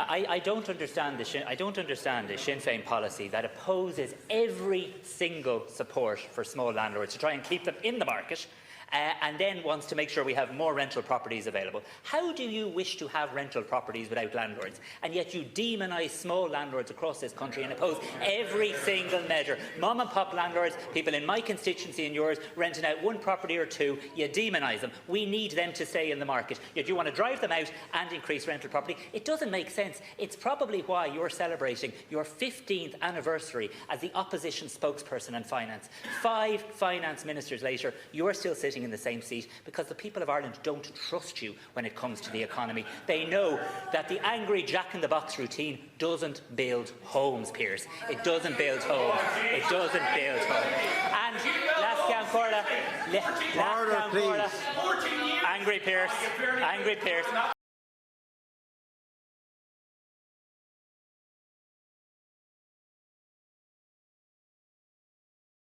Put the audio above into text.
I don't understand the Sinn Féin policy that opposes every single support for small landlords to try and keep them in the market, and then wants to make sure we have more rental properties available. How do you wish to have rental properties without landlords? And yet you demonise small landlords across this country and oppose every single measure. Mom and pop landlords, people in my constituency and yours, renting out one property or two, you demonise them. We need them to stay in the market. Yet you want to drive them out and increase rental property. It doesn't make sense. It's probably why you're celebrating your 15th anniversary as the opposition spokesperson in finance. 5 finance ministers later, you're still sitting in the same seat because the people of Ireland don't trust you when it comes to the economy. They know that the angry jack-in-the-box routine doesn't build homes, Pearse. It doesn't build homes. It doesn't build homes. And last Corla, angry Pearse.